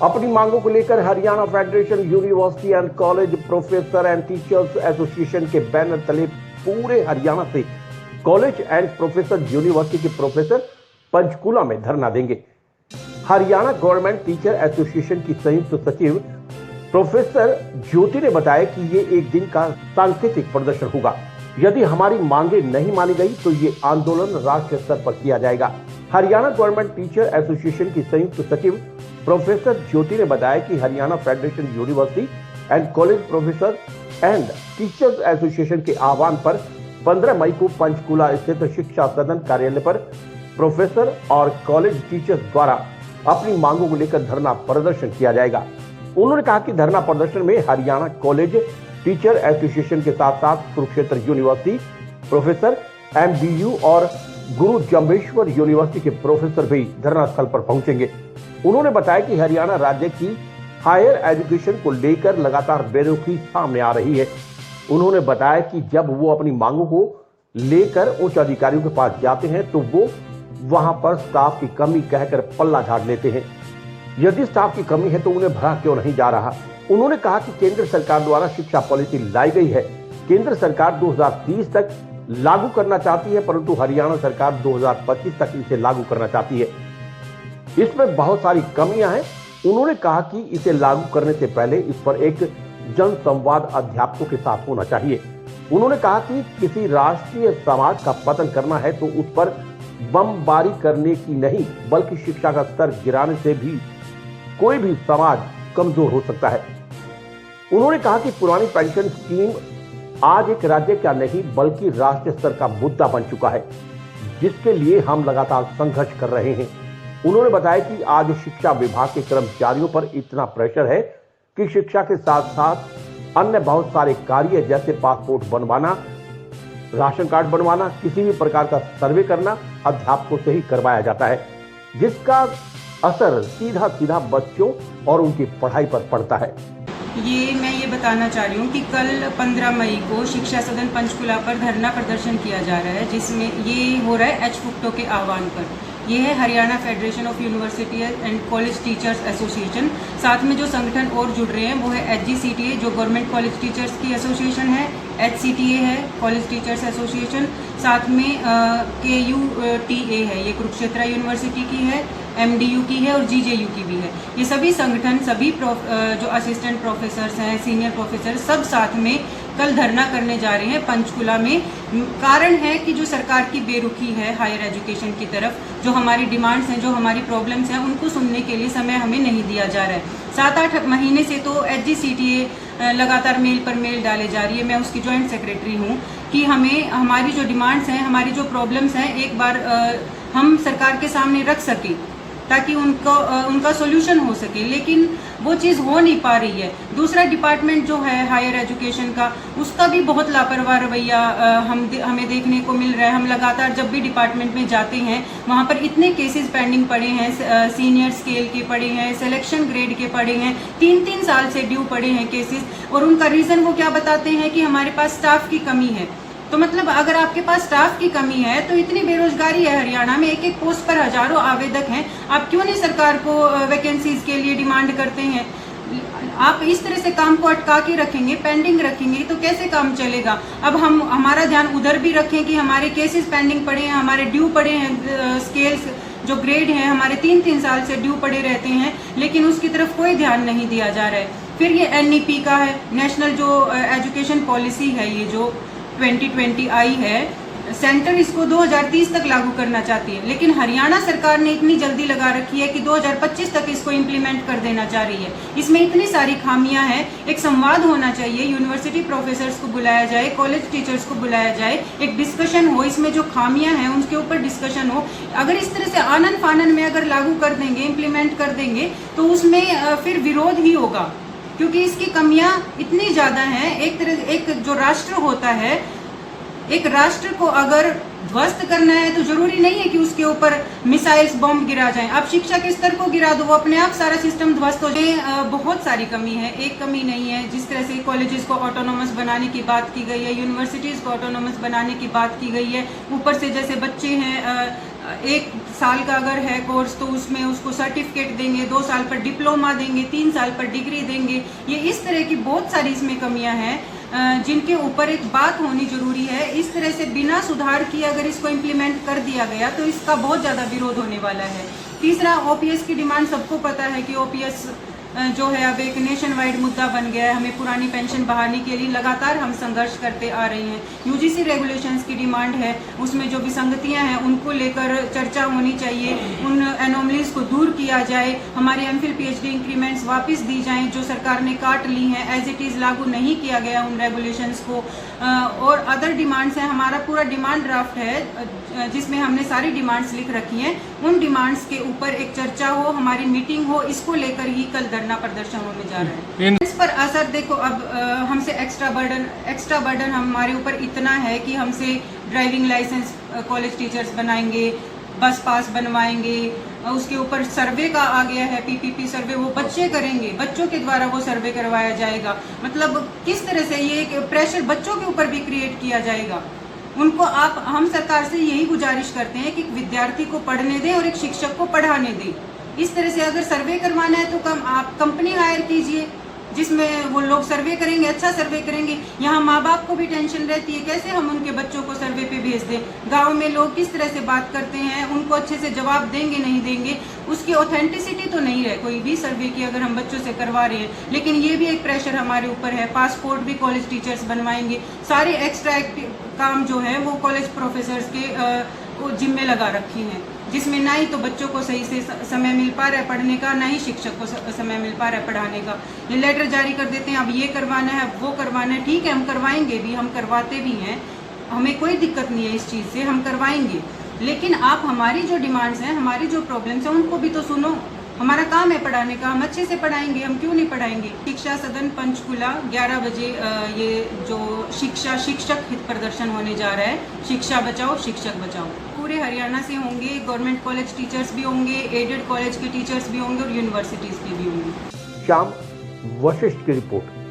अपनी मांगों को लेकर Haryana federation university and college professor and teachers association के बैनर तले पूरे हरियाणा से कॉलेज एंड प्रोफेसर यूनिवर्सिटी के प्रोफेसर पंचकूला में धरना देंगे। हरियाणा गवर्नमेंट टीचर एसोसिएशन की संयुक्त सचिव प्रोफेसर ज्योति ने बताया कि ये एक दिन का सांकेतिक प्रदर्शन होगा। यदि हमारी मांगे नहीं मानी गई तो ये आंदोलन राष्ट्रीय स्तर पर किया जाएगा। हरियाणा गवर्नमेंट टीचर एसोसिएशन की संयुक्त सचिव प्रोफेसर ज्योति ने बताया कि Haryana federation university and college professor and teachers association के आह्वान पर 15 मई को पंचकूला स्थित शिक्षा सदन कार्यालय पर प्रोफेसर और कॉलेज टीचर्स द्वारा अपनी मांगों को लेकर धरना प्रदर्शन किया जाएगा। उन्होंने कहा कि धरना प्रदर्शन में हरियाणा कॉलेज टीचर एसोसिएशन के साथ साथ कुरुक्षेत्र यूनिवर्सिटी प्रोफेसर, MBU और गुरु जम्बेश्वर यूनिवर्सिटी के प्रोफेसर भी धरना स्थल पर पहुंचेंगे। उन्होंने बताया कि हरियाणा राज्य की हायर एजुकेशन को लेकर लगातार बेरुखी सामने आ रही है। उन्होंने बताया कि जब वो अपनी मांगों को लेकर उच्च अधिकारियों के पास जाते हैं तो वो वहां पर स्टाफ की कमी कहकर पल्ला झाड़ लेते हैं। यदि स्टाफ की कमी है तो उन्हें भरा क्यों नहीं जा रहा। उन्होंने कहा कि केंद्र सरकार द्वारा शिक्षा पॉलिसी लाई गई है। केंद्र सरकार 2030 तक लागू करना चाहती है, परंतु हरियाणा सरकार 2025 तक इसे लागू करना चाहती है। इसमें बहुत सारी कमियां हैं। उन्होंने कहा कि इसे लागू करने से पहले इस पर एक जन संवाद अध्यापकों के साथ होना चाहिए। उन्होंने कहा कि किसी राष्ट्रीय समाज का पतन करना है तो उस पर बमबारी करने की नहीं, बल्कि शिक्षा का स्तर गिराने से भी कोई भी समाज कमजोर हो सकता है। उन्होंने कहा कि पुरानी पेंशन स्कीम आज एक राज्य का नहीं बल्कि राष्ट्रीय स्तर का मुद्दा बन चुका है, जिसके लिए हम लगातार संघर्ष कर रहे हैं। उन्होंने बताया कि आज शिक्षा विभाग के कर्मचारियों पर इतना प्रेशर है कि शिक्षा के साथ साथ अन्य बहुत सारे कार्य जैसे पासपोर्ट बनवाना, राशन कार्ड बनवाना, किसी भी प्रकार का सर्वे करना अध्यापकों से ही करवाया जाता है, जिसका असर सीधा सीधा बच्चों और उनकी पढ़ाई पर पड़ता है। मैं ये बताना चाह रही हूँ कि कल 15 मई को शिक्षा सदन पंचकूला पर धरना प्रदर्शन किया जा रहा है, जिसमें ये हो रहा है एचफुक्टो के आह्वान पर। ये है Haryana federation of university and college teachers association. साथ में जो संगठन और जुड़ रहे हैं वो है HGCTA जो गवर्नमेंट कॉलेज टीचर्स की एसोसिएशन है, HCTA है कॉलेज टीचर्स एसोसिएशन, साथ में KUTA है, ये कुरुक्षेत्र यूनिवर्सिटी की है, MDU की है और GJU की भी है। ये सभी संगठन, सभी जो असिस्टेंट प्रोफेसर्स हैं, सीनियर प्रोफेसर, सब साथ में कल धरना करने जा रहे हैं पंचकूला में। कारण है कि जो सरकार की बेरुखी है हायर एजुकेशन की तरफ, जो हमारी डिमांड्स हैं, जो हमारी प्रॉब्लम्स हैं, उनको सुनने के लिए समय हमें नहीं दिया जा रहा है। 7-8 महीने से तो HGCTA लगातार मेल पर मेल डाले जा रही है। मैं उसकी जॉइंट सेक्रेटरी हूँ कि हमें हमारी जो डिमांड्स हैं, हमारी जो प्रॉब्लम्स हैं, एक बार हम सरकार के सामने रख सकें ताकि उनका सोल्यूशन हो सके, लेकिन वो चीज़ हो नहीं पा रही है। दूसरा डिपार्टमेंट जो है हायर एजुकेशन का, उसका भी बहुत लापरवाह रवैया हमें देखने को मिल रहा है। हम लगातार जब भी डिपार्टमेंट में जाते हैं वहाँ पर इतने केसेस पेंडिंग पड़े हैं, सीनियर स्केल के पड़े हैं, सिलेक्शन ग्रेड के पड़े हैं, 3-3 साल से ड्यू पड़े हैं केसेस, और उनका रीज़न वो क्या बताते हैं कि हमारे पास स्टाफ की कमी है। तो मतलब अगर आपके पास स्टाफ की कमी है तो इतनी बेरोजगारी है हरियाणा में, एक एक पोस्ट पर हजारों आवेदक हैं, आप क्यों नहीं सरकार को वैकेंसीज के लिए डिमांड करते हैं? आप इस तरह से काम को अटका के रखेंगे, पेंडिंग रखेंगे तो कैसे काम चलेगा? अब हम हमारा ध्यान उधर भी रखें कि हमारे केसेस पेंडिंग पड़े हैं, हमारे ड्यू पड़े हैं, स्केल्स जो ग्रेड हैं हमारे 3-3 साल से ड्यू पड़े रहते हैं, लेकिन उसकी तरफ कोई ध्यान नहीं दिया जा रहा है। फिर ये NEP का है, नेशनल जो एजुकेशन पॉलिसी है, ये जो 2020 आई है, सेंटर इसको 2030 तक लागू करना चाहती है, लेकिन हरियाणा सरकार ने इतनी जल्दी लगा रखी है कि 2025 तक इसको इम्प्लीमेंट कर देना चाह रही है। इसमें इतनी सारी खामियां हैं। एक संवाद होना चाहिए, यूनिवर्सिटी प्रोफेसर्स को बुलाया जाए, कॉलेज टीचर्स को बुलाया जाए, एक डिस्कशन हो, इसमें जो खामियां हैं उनके ऊपर डिस्कशन हो। अगर इस तरह से आनन फानन में अगर लागू कर देंगे, इम्प्लीमेंट कर देंगे, तो उसमें फिर विरोध ही होगा, क्योंकि इसकी कमियां इतनी ज़्यादा हैं। एक जो राष्ट्र होता है, एक राष्ट्र को अगर ध्वस्त करना है तो जरूरी नहीं है कि उसके ऊपर मिसाइल्स बॉम्ब गिरा जाएं। आप शिक्षा के स्तर को गिरा दो, वो अपने आप सारा सिस्टम ध्वस्त हो जाए। बहुत सारी कमी है, एक कमी नहीं है। जिस तरह से कॉलेजेस को ऑटोनोमस बनाने की बात की गई है, यूनिवर्सिटीज़ को ऑटोनोमस बनाने की बात की गई है, ऊपर से जैसे बच्चे हैं 1 साल का अगर है कोर्स तो उसमें उसको सर्टिफिकेट देंगे, 2 साल पर डिप्लोमा देंगे, 3 साल पर डिग्री देंगे। ये इस तरह की बहुत सारी इसमें कमियां हैं जिनके ऊपर एक बात होनी जरूरी है। इस तरह से बिना सुधार किए अगर इसको इम्प्लीमेंट कर दिया गया तो इसका बहुत ज़्यादा विरोध होने वाला है। तीसरा, ओपीएस की डिमांड सबको पता है कि ओपीएस जो है अब एक नेशन वाइड मुद्दा बन गया है। हमें पुरानी पेंशन बहाली के लिए लगातार हम संघर्ष करते आ रहे हैं। यूजीसी रेगुलेशंस की डिमांड है, उसमें जो विसंगतियां हैं उनको लेकर चर्चा होनी चाहिए, उन एनोमलीज को दूर किया जाए, हमारे एमफिल पीएचडी इंक्रीमेंट्स वापस दी जाएं जो सरकार ने काट ली हैं, एज इट इज़ लागू नहीं किया गया उन रेगुलेशंस को। और अदर डिमांड्स हैं, हमारा पूरा डिमांड ड्राफ्ट है जिसमें हमने सारी डिमांड्स लिख रखी हैं। उन डिमांड्स के ऊपर एक चर्चा हो, हमारी मीटिंग हो, इसको लेकर ही कल धरना प्रदर्शन होने जा रहा है। इस पर असर देखो, अब हमसे एक्स्ट्रा बर्डन हमारे ऊपर इतना है कि हमसे ड्राइविंग लाइसेंस कॉलेज टीचर्स बनाएंगे, बस पास बनवाएंगे, उसके ऊपर सर्वे का आ गया है, पीपीपी सर्वे वो बच्चे करेंगे, बच्चों के द्वारा वो सर्वे करवाया जाएगा। मतलब किस तरह से ये प्रेशर बच्चों के ऊपर भी क्रिएट किया जाएगा। उनको हम सरकार से यही गुजारिश करते हैं कि विद्यार्थी को पढ़ने दें और एक शिक्षक को पढ़ाने दें। इस तरह से अगर सर्वे करवाना है तो आप कंपनी हायर कीजिए जिसमें वो लोग सर्वे करेंगे, अच्छा सर्वे करेंगे। यहाँ माँ बाप को भी टेंशन रहती है कैसे हम उनके बच्चों को सर्वे पे भेज दें। गांव में लोग किस तरह से बात करते हैं, उनको अच्छे से जवाब देंगे नहीं देंगे, उसकी ऑथेंटिसिटी तो नहीं है कोई भी सर्वे की अगर हम बच्चों से करवा रहे हैं। लेकिन ये भी एक प्रेशर हमारे ऊपर है। पासपोर्ट भी कॉलेज टीचर्स बनवाएंगे, सारे एक्स्ट्रा काम जो है वो कॉलेज प्रोफेसर्स के जिम्मे लगा रखी हैं, जिसमें ना ही तो बच्चों को सही से समय मिल पा रहा है पढ़ने का, ना ही शिक्षक को समय मिल पा रहा है पढ़ाने का। ये लेटर जारी कर देते हैं, अब ये करवाना है, अब वो करवाना है। ठीक है, हम करवाएंगे भी, हम करवाते भी हैं, हमें कोई दिक्कत नहीं है इस चीज़ से, हम करवाएंगे। लेकिन आप हमारी जो डिमांड्स हैं, हमारी जो प्रॉब्लम्स हैं उनको भी तो सुनो। हमारा काम है पढ़ाने का, हम अच्छे से पढ़ाएंगे, हम क्यों नहीं पढ़ाएंगे। शिक्षा सदन पंचकुला 11 बजे ये जो शिक्षक हित प्रदर्शन होने जा रहा है, शिक्षा बचाओ शिक्षक बचाओ। पूरे हरियाणा से होंगे, गवर्नमेंट कॉलेज टीचर्स भी होंगे, एडेड कॉलेज के टीचर्स भी होंगे और यूनिवर्सिटीज़ के भी होंगे। श्याम वशिष्ठ की रिपोर्ट।